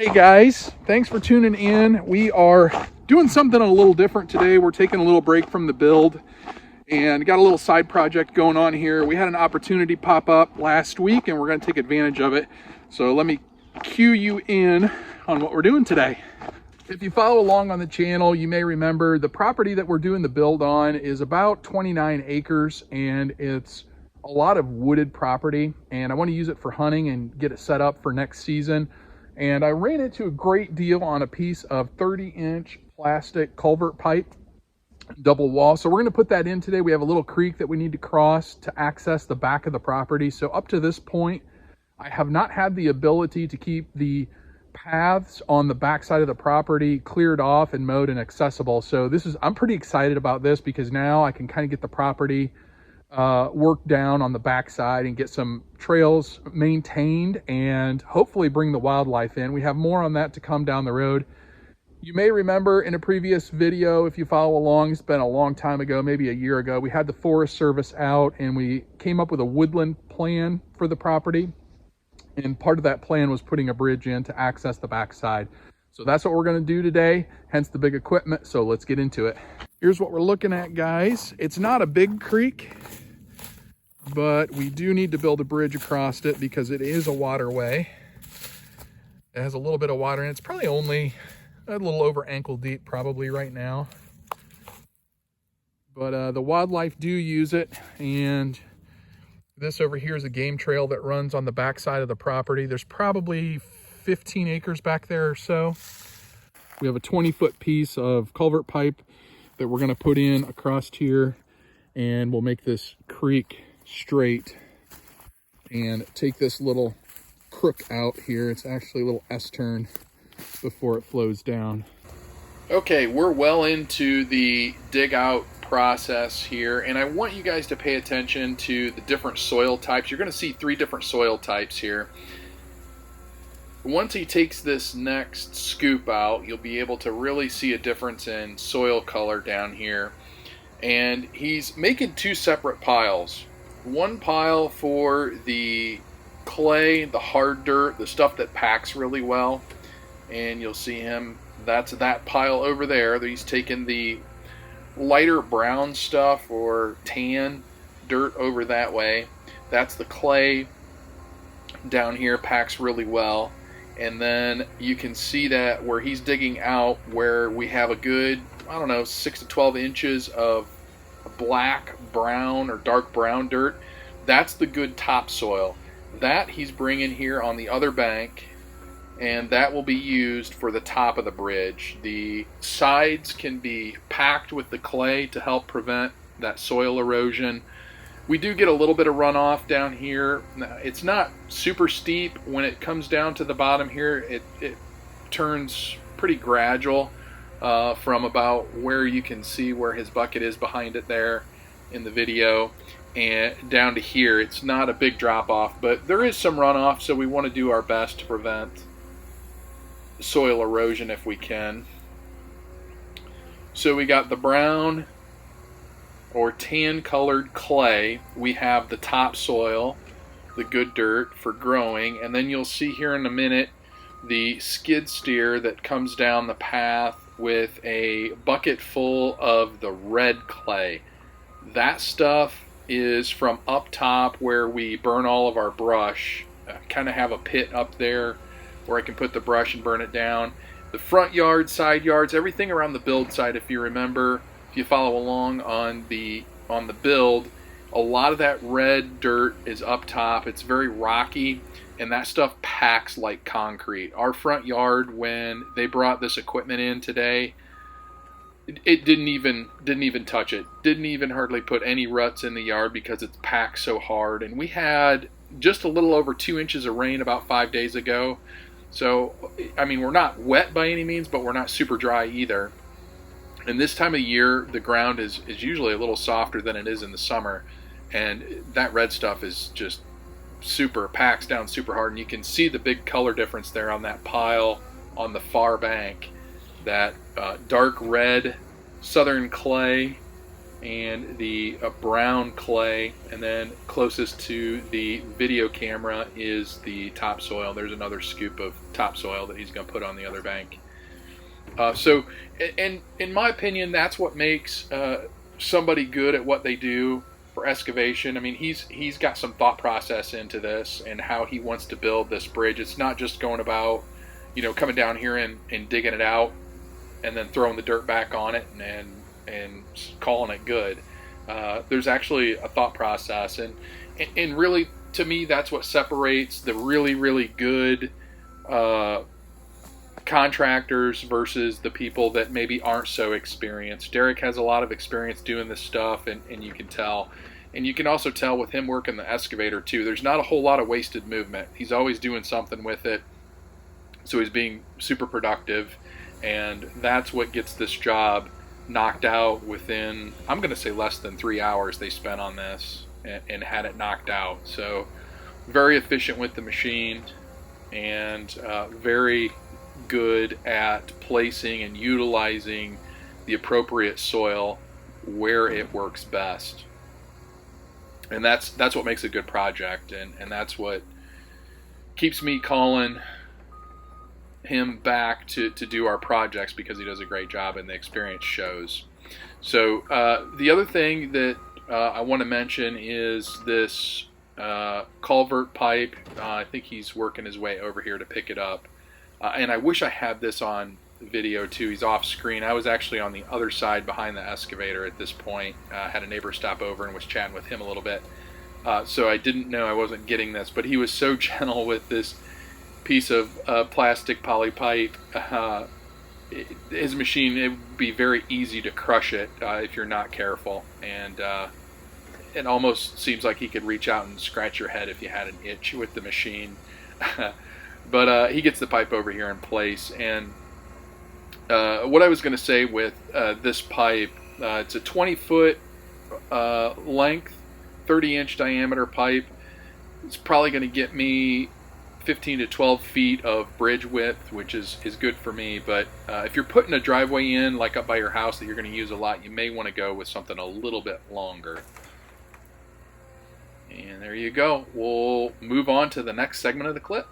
Hey guys, thanks for tuning in. We are doing something a little different today. We're taking a little break from the build and got a little side project going on here. We had an opportunity pop up last week and we're going to take advantage of it. So let me cue you in on what we're doing today. If you follow along on the channel, you may remember the property that we're doing the build on is about 29 acres and it's a lot of wooded property, and I want to use it for hunting and get it set up for next season. And I ran into a great deal on a piece of 30-inch plastic culvert pipe, double wall. So we're going to put that in today. We have a little creek that we need to cross to access the back of the property. So up to this point, I have not had the ability to keep the paths on the back side of the property cleared off and mowed and accessible. So I'm pretty excited about this because now I can kind of get the property work down on the backside and get some trails maintained and hopefully bring the wildlife in. We have more on that to come down the road. You may remember in a previous video, if you follow along, it's been a long time ago, maybe a year ago, we had the Forest Service out and we came up with a woodland plan for the property. And part of that plan was putting a bridge in to access the backside. So that's what we're going to do today, hence the big equipment. So let's get into it. Here's what we're looking at, guys. It's not a big creek, but we do need to build a bridge across it because it is a waterway. It has a little bit of water in it. It's probably only a little over ankle deep probably right now. But the wildlife do use it, and this over here is a game trail that runs on the backside of the property. There's probably 15 acres back there or so. We have a 20-foot piece of culvert pipe that we're going to put in across here, and we'll make this creek straight and take this little crook out here. It's actually a little S-turn before it flows down. Okay, we're well into the dig out process here, and I want you guys to pay attention to the different soil types. You're going to see 3 different soil types here. Once he takes this next scoop out, you'll be able to really see a difference in soil color down here. And he's making 2 separate piles. One pile for the clay, the hard dirt, the stuff that packs really well. And you'll see him, that's that pile over there. He's taking the lighter brown stuff or tan dirt over that way. That's the clay down here, packs really well. And then you can see that where he's digging out, where we have a good, I don't know, 6 to 12 inches of black, brown, or dark brown dirt. That's the good topsoil. That he's bringing here on the other bank, and that will be used for the top of the bridge. The sides can be packed with the clay to help prevent that soil erosion. We do get a little bit of runoff down here. It's not super steep. When it comes down to the bottom here, it turns pretty gradual from about where you can see where his bucket is behind it there in the video, and down to here. It's not a big drop off, but there is some runoff, so we want to do our best to prevent soil erosion if we can. So we got the brown or tan colored clay. We have the topsoil, the good dirt for growing, and then you'll see here in a minute the skid steer that comes down the path with a bucket full of the red clay. That stuff is from up top where we burn all of our brush. Kind of have a pit up there where I can put the brush and burn it down. The front yard, side yards, everything around the build site, if you remember, if you follow along on the build, a lot of that red dirt is up top. It's very rocky, and that stuff packs like concrete. Our front yard, when they brought this equipment in today, it didn't even touch it. Didn't even hardly put any ruts in the yard because it's packed so hard. And we had just a little over 2 inches of rain about 5 days ago. So, I mean, we're not wet by any means, but we're not super dry either. And this time of year, the ground is usually a little softer than it is in the summer. And that red stuff is just packs down super hard. And you can see the big color difference there on that pile on the far bank. That dark red southern clay and the brown clay, and then closest to the video camera is the topsoil. There's another scoop of topsoil that he's going to put on the other bank. So, and in my opinion, that's what makes somebody good at what they do for excavation. I mean, he's got some thought process into this and how he wants to build this bridge. It's not just going about, coming down here and digging it out and then throwing the dirt back on it and calling it good. There's actually a thought process, and really, to me, that's what separates the really, really good contractors versus the people that maybe aren't so experienced. Derek has a lot of experience doing this stuff, and you can tell. And you can also tell with him working the excavator too, there's not a whole lot of wasted movement. He's always doing something with it, so he's being super productive, and that's what gets this job knocked out within, I'm going to say, less than 3 hours they spent on this and had it knocked out. So very efficient with the machine, and very good at placing and utilizing the appropriate soil where it works best. And that's what makes a good project, and that's what keeps me calling him back to do our projects, because he does a great job and the experience shows. So the other thing that I want to mention is this culvert pipe. I think he's working his way over here to pick it up, and I wish I had this on video too. He's off screen. I was actually on the other side behind the excavator at this point. Had a neighbor stop over and was chatting with him a little bit, so I didn't know I wasn't getting this, but he was so gentle with this piece of plastic poly pipe. His machine, it would be very easy to crush it if you're not careful, and it almost seems like he could reach out and scratch your head if you had an itch with the machine. But he gets the pipe over here in place. And what I was going to say with this pipe, it's a 20-foot length, 30-inch diameter pipe. It's probably going to get me 15 to 12 feet of bridge width, which is good for me. But if you're putting a driveway in, like up by your house, that you're going to use a lot, you may want to go with something a little bit longer. And there you go. We'll move on to the next segment of the clip.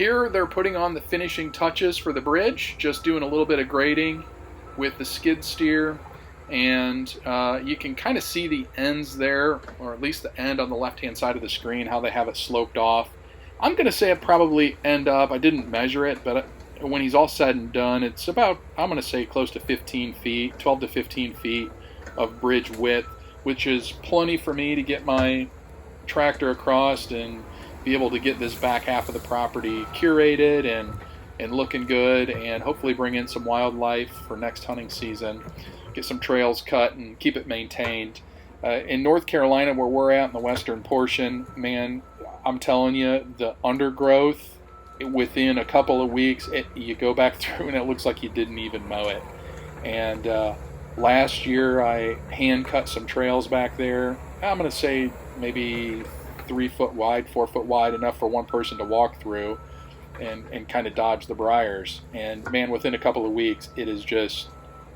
Here they're putting on the finishing touches for the bridge, just doing a little bit of grading with the skid steer, and you can kind of see the ends there, or at least the end on the left hand side of the screen, how they have it sloped off. I'm going to say it probably end up, I didn't measure it, but when he's all said and done, it's about, I'm going to say close to 15 feet, 12 to 15 feet of bridge width, which is plenty for me to get my tractor across and be able to get this back half of the property curated and looking good, and hopefully bring in some wildlife for next hunting season, get some trails cut and keep it maintained. In North Carolina, where we're at in the western portion, man, I'm telling you, the undergrowth within a couple of weeks, you go back through and it looks like you didn't even mow it. And last year, I hand cut some trails back there. I'm going to say maybe 3 foot wide, 4 foot wide, enough for one person to walk through and kind of dodge the briars. And man, within a couple of weeks, it is just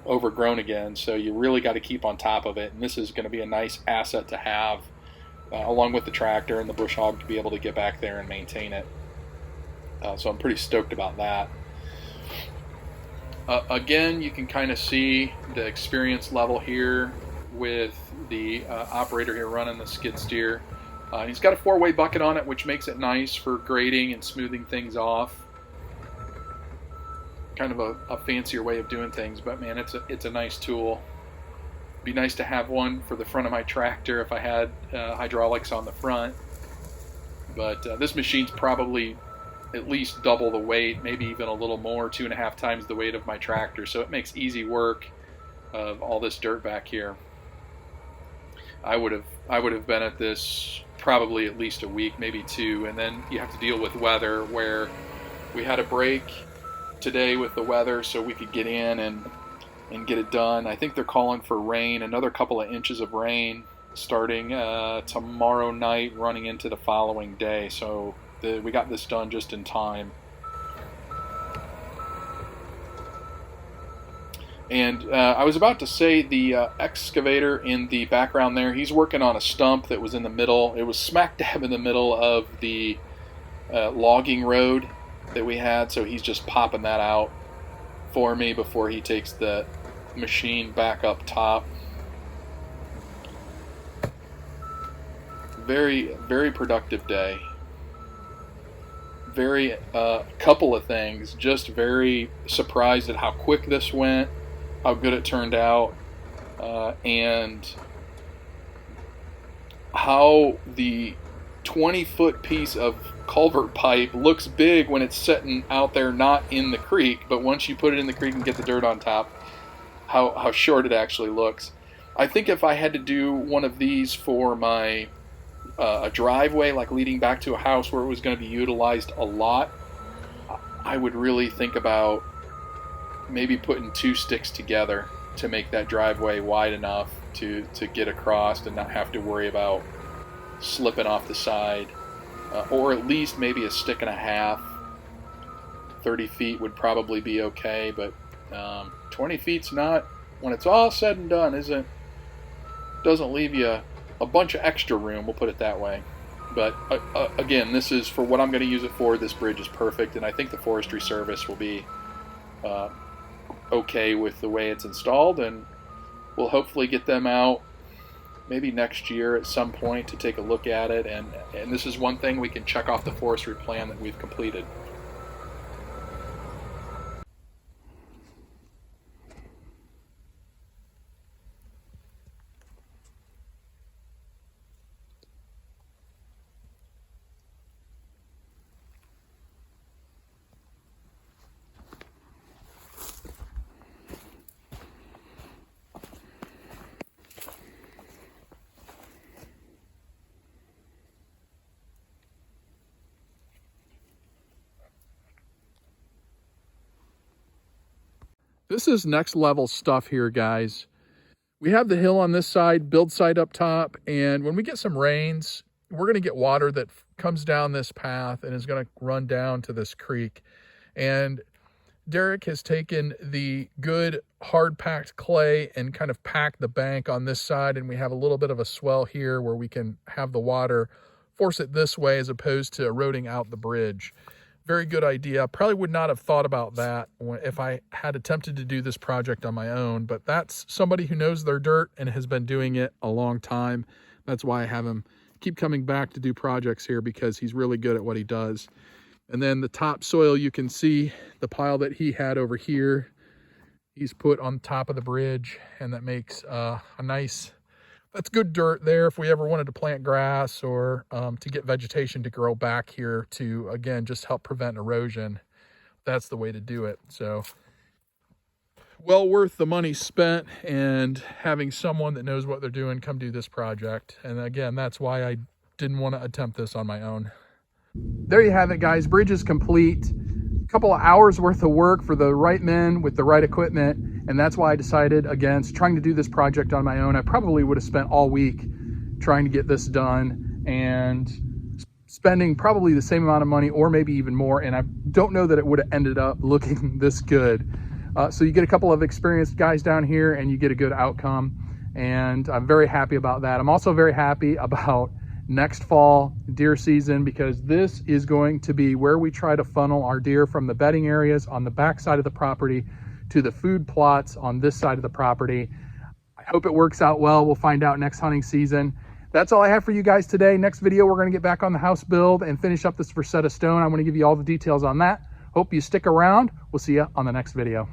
overgrown again. So you really got to keep on top of it. And this is going to be a nice asset to have, along with the tractor and the bush hog, to be able to get back there and maintain it. So I'm pretty stoked about that. Again, you can kind of see the experience level here with the operator here running the skid steer. He's got a 4-way bucket on it, which makes it nice for grading and smoothing things off. Kind of a fancier way of doing things, but man, it's a nice tool. Be nice to have one for the front of my tractor if I had hydraulics on the front. But this machine's probably at least double the weight, maybe even a little more, 2.5 times the weight of my tractor. So it makes easy work of all this dirt back here. I would have been at this probably at least a week, maybe 2, and then you have to deal with weather, where we had a break today with the weather so we could get in and get it done. I think they're calling for rain, another couple of inches of rain starting tomorrow night, running into the following day. So we got this done just in time. And I was about to say, the excavator in the background there, he's working on a stump that was in the middle. It was smack dab in the middle of the logging road that we had, so he's just popping that out for me before he takes the machine back up top. Very, very productive day. Very couple of things, just very surprised at how quick this went, how good it turned out, and how the 20-foot piece of culvert pipe looks big when it's sitting out there not in the creek, but once you put it in the creek and get the dirt on top, how short it actually looks. I think if I had to do one of these for my a driveway, like leading back to a house where it was going to be utilized a lot, I would really think about maybe putting 2 sticks together to make that driveway wide enough to get across and not have to worry about slipping off the side, or at least maybe 1.5 sticks. 30 feet would probably be okay, but 20 feet's not, when it's all said and done, doesn't leave you a bunch of extra room, we'll put it that way. But again, this is for what I'm going to use it for. This bridge is perfect, and I think the Forestry Service will be okay with the way it's installed, and we'll hopefully get them out maybe next year at some point to take a look at it, and this is one thing we can check off the forestry plan that we've completed. This is next level stuff here, guys. We have the hill on this side, build site up top, and when we get some rains, we're going to get water that comes down this path and is going to run down to this creek. And Derek has taken the good hard packed clay and kind of packed the bank on this side, and we have a little bit of a swell here where we can have the water force it this way as opposed to eroding out the bridge. Very good idea. Probably would not have thought about that if I had attempted to do this project on my own, but that's somebody who knows their dirt and has been doing it a long time. That's why I have him keep coming back to do projects here, because he's really good at what he does. And then the topsoil, you can see the pile that he had over here, he's put on top of the bridge, and that makes a nice, that's good dirt there if we ever wanted to plant grass or to get vegetation to grow back here to, again, just help prevent erosion. That's the way to do it. So well worth the money spent and having someone that knows what they're doing come do this project. And again, that's why I didn't want to attempt this on my own. There you have it, guys. Bridge is complete. A couple of hours worth of work for the right men with the right equipment, and that's why I decided against trying to do this project on my own. I probably would have spent all week trying to get this done and spending probably the same amount of money or maybe even more, and I don't know that it would have ended up looking this good. So you get a couple of experienced guys down here and you get a good outcome, and I'm very happy about that. I'm also very happy about next fall deer season, because this is going to be where we try to funnel our deer from the bedding areas on the back side of the property to the food plots on this side of the property. I hope it works out well. We'll find out next hunting season. That's all I have for you guys today. Next video, we're going to get back on the house build and finish up this Rosetta Stone. I'm going to give you all the details on that. Hope you stick around. We'll see you on the next video.